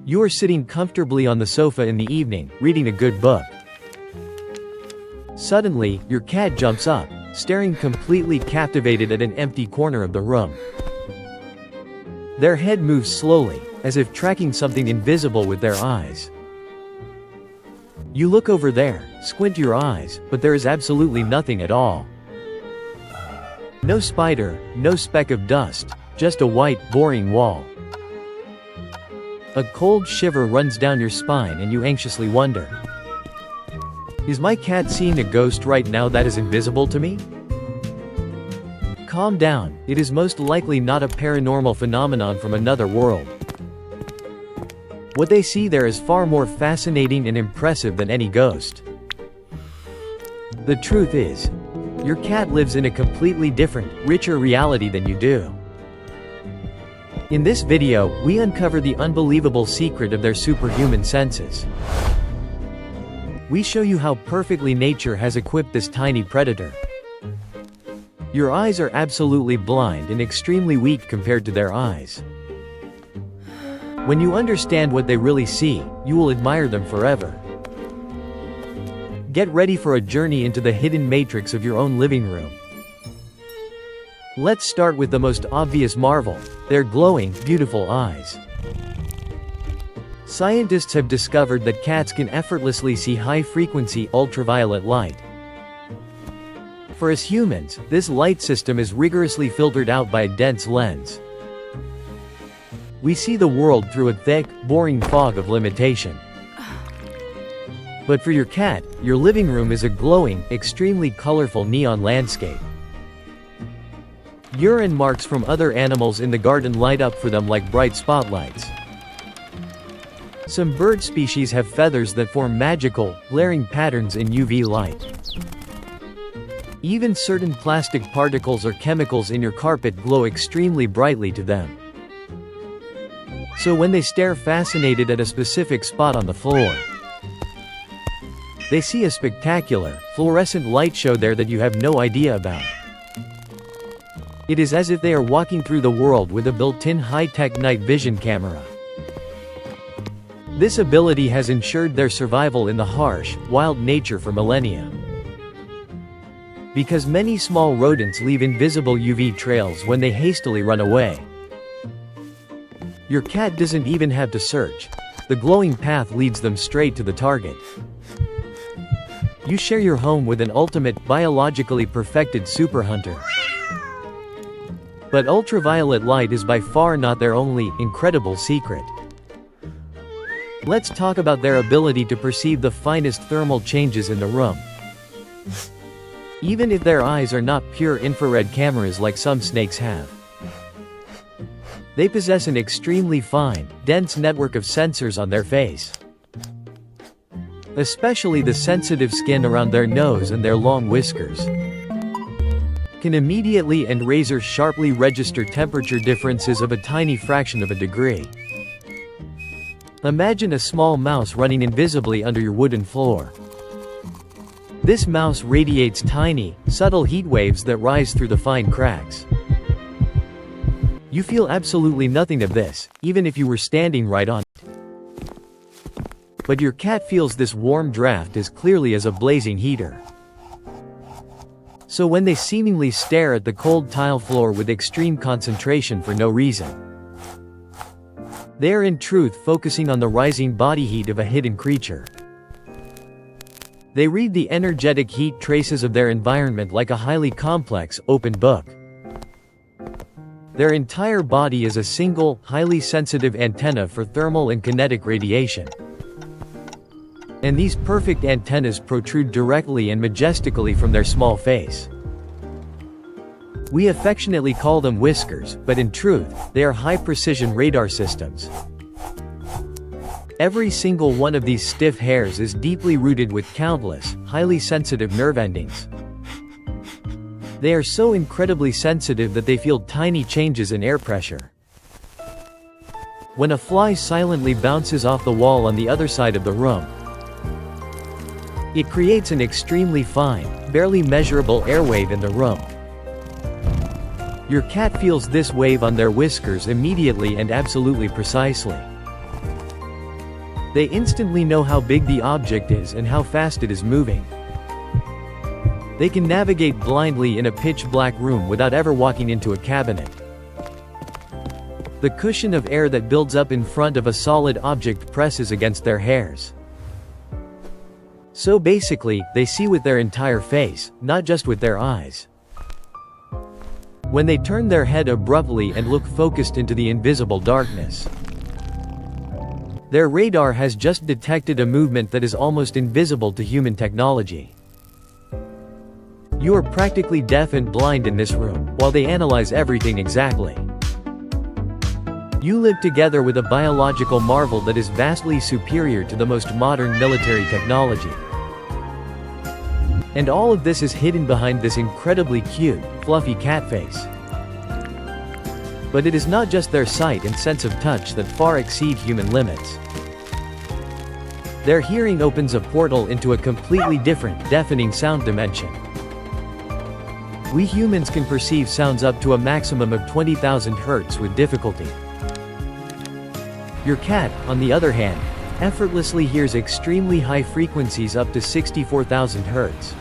You are sitting comfortably on the sofa in the evening, reading a good book. Suddenly, your cat jumps up, staring completely captivated at an empty corner of the room. Their head moves slowly, as if tracking something invisible with their eyes. You look over there, squint your eyes, but there is absolutely nothing at all. No spider, no speck of dust, just a white, boring wall. A cold shiver runs down your spine and you anxiously wonder, is my cat seeing a ghost right now that is invisible to me? Calm down, it is most likely not a paranormal phenomenon from another world. What they see there is far more fascinating and impressive than any ghost. The truth is, your cat lives in a completely different, richer reality than you do. In this video, we uncover the unbelievable secret of their superhuman senses. We show you how perfectly nature has equipped this tiny predator. Your eyes are absolutely blind and extremely weak compared to their eyes. When you understand what they really see, you will admire them forever. Get ready for a journey into the hidden matrix of your own living room. Let's start with the most obvious marvel, their glowing, beautiful eyes. Scientists have discovered that cats can effortlessly see high-frequency ultraviolet light. For us humans, this light system is rigorously filtered out by a dense lens. We see the world through a thick, boring fog of limitation. But for your cat, your living room is a glowing, extremely colorful neon landscape. Urine marks from other animals in the garden light up for them like bright spotlights. Some bird species have feathers that form magical, glaring patterns in UV light. Even certain plastic particles or chemicals in your carpet glow extremely brightly to them. So when they stare fascinated at a specific spot on the floor, they see a spectacular, fluorescent light show there that you have no idea about. It is as if they are walking through the world with a built-in high-tech night vision camera. This ability has ensured their survival in the harsh, wild nature for millennia. Because many small rodents leave invisible UV trails when they hastily run away. Your cat doesn't even have to search. The glowing path leads them straight to the target. You share your home with an ultimate, biologically perfected super hunter. But ultraviolet light is by far not their only, incredible secret. Let's talk about their ability to perceive the finest thermal changes in the room. Even if their eyes are not pure infrared cameras like some snakes have, they possess an extremely fine, dense network of sensors on their face. Especially the sensitive skin around their nose and their long whiskers can immediately and razor-sharply register temperature differences of a tiny fraction of a degree. Imagine a small mouse running invisibly under your wooden floor. This mouse radiates tiny, subtle heat waves that rise through the fine cracks. You feel absolutely nothing of this, even if you were standing right on it. But your cat feels this warm draft as clearly as a blazing heater. So when they seemingly stare at the cold tile floor with extreme concentration for no reason, they are in truth focusing on the rising body heat of a hidden creature. They read the energetic heat traces of their environment like a highly complex, open book. Their entire body is a single, highly sensitive antenna for thermal and kinetic radiation. And these perfect antennas protrude directly and majestically from their small face. We affectionately call them whiskers, but in truth, they are high-precision radar systems. Every single one of these stiff hairs is deeply rooted with countless, highly sensitive nerve endings. They are so incredibly sensitive that they feel tiny changes in air pressure. When a fly silently bounces off the wall on the other side of the room, it creates an extremely fine, barely measurable airwave in the room. Your cat feels this wave on their whiskers immediately and absolutely precisely. They instantly know how big the object is and how fast it is moving. They can navigate blindly in a pitch-black room without ever walking into a cabinet. The cushion of air that builds up in front of a solid object presses against their hairs. So basically, they see with their entire face, not just with their eyes. When they turn their head abruptly and look focused into the invisible darkness, their radar has just detected a movement that is almost invisible to human technology. You are practically deaf and blind in this room, while they analyze everything exactly. You live together with a biological marvel that is vastly superior to the most modern military technology. And all of this is hidden behind this incredibly cute, fluffy cat face. But it is not just their sight and sense of touch that far exceed human limits. Their hearing opens a portal into a completely different, deafening sound dimension. We humans can perceive sounds up to a maximum of 20,000 Hz with difficulty. Your cat, on the other hand, effortlessly hears extremely high frequencies up to 64,000 Hz.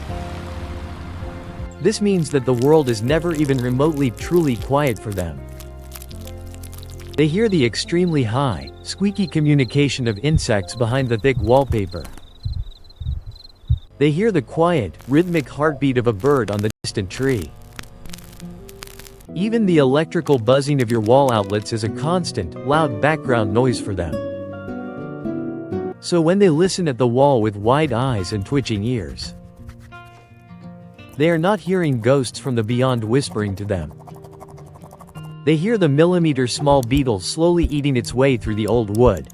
This means that the world is never even remotely truly quiet for them. They hear the extremely high, squeaky communication of insects behind the thick wallpaper. They hear the quiet, rhythmic heartbeat of a bird on the distant tree. Even the electrical buzzing of your wall outlets is a constant, loud background noise for them. So when they listen at the wall with wide eyes and twitching ears, they are not hearing ghosts from the beyond whispering to them. They hear the millimeter-small beetle slowly eating its way through the old wood.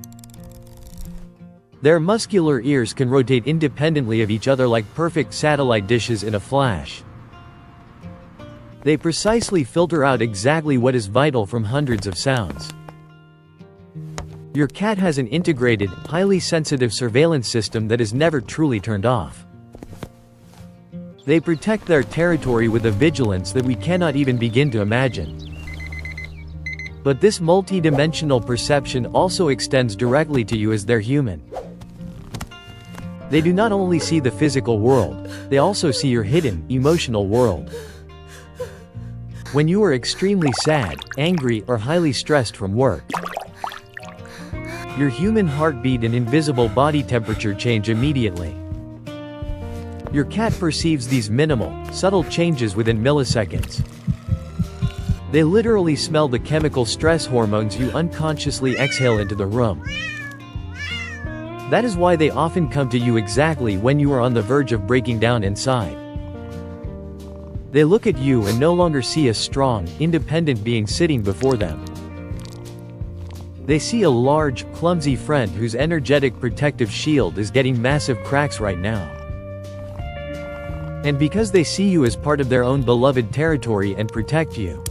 Their muscular ears can rotate independently of each other like perfect satellite dishes in a flash. They precisely filter out exactly what is vital from hundreds of sounds. Your cat has an integrated, highly sensitive surveillance system that is never truly turned off. They protect their territory with a vigilance that we cannot even begin to imagine. But this multi-dimensional perception also extends directly to you as their human. They do not only see the physical world, they also see your hidden, emotional world. When you are extremely sad, angry, or highly stressed from work, your human heartbeat and invisible body temperature change immediately. Your cat perceives these minimal, subtle changes within milliseconds. They literally smell the chemical stress hormones you unconsciously exhale into the room. That is why they often come to you exactly when you are on the verge of breaking down inside. They look at you and no longer see a strong, independent being sitting before them. They see a large, clumsy friend whose energetic protective shield is getting massive cracks right now. And because they see you as part of their own beloved territory and protect you,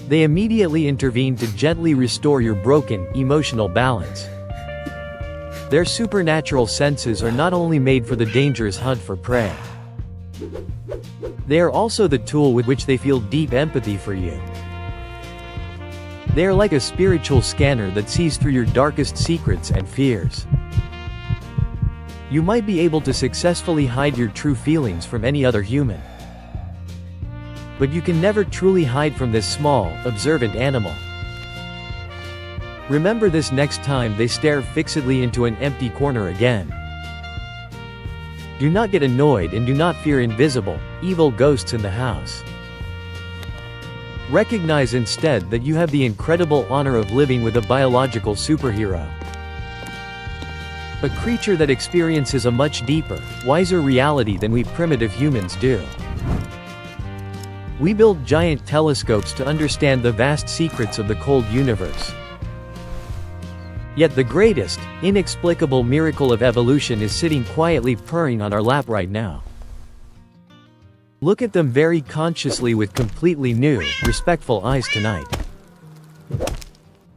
they immediately intervene to gently restore your broken, emotional balance. Their supernatural senses are not only made for the dangerous hunt for prey. They are also the tool with which they feel deep empathy for you. They are like a spiritual scanner that sees through your darkest secrets and fears. You might be able to successfully hide your true feelings from any other human. But you can never truly hide from this small, observant animal. Remember this next time they stare fixedly into an empty corner again. Do not get annoyed and do not fear invisible, evil ghosts in the house. Recognize instead that you have the incredible honor of living with a biological superhero. A creature that experiences a much deeper, wiser reality than we primitive humans do. We build giant telescopes to understand the vast secrets of the cold universe. Yet the greatest, inexplicable miracle of evolution is sitting quietly purring on our lap right now. Look at them very consciously with completely new, respectful eyes tonight.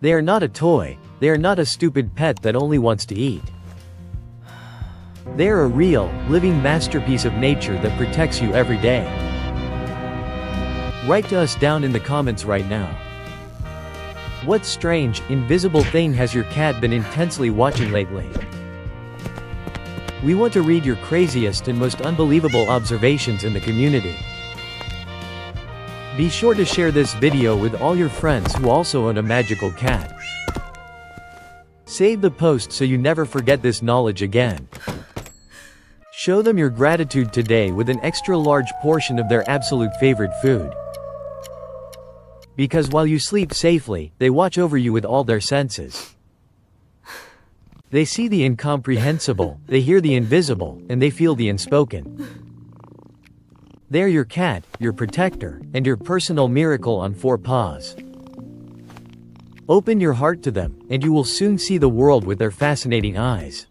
They are not a toy, they are not a stupid pet that only wants to eat. They are a real, living masterpiece of nature that protects you every day. Write to us down in the comments right now. What strange, invisible thing has your cat been intensely watching lately? We want to read your craziest and most unbelievable observations in the community. Be sure to share this video with all your friends who also own a magical cat. Save the post so you never forget this knowledge again. Show them your gratitude today with an extra large portion of their absolute favorite food. Because while you sleep safely, they watch over you with all their senses. They see the incomprehensible, they hear the invisible, and they feel the unspoken. They are your cat, your protector, and your personal miracle on four paws. Open your heart to them, and you will soon see the world with their fascinating eyes.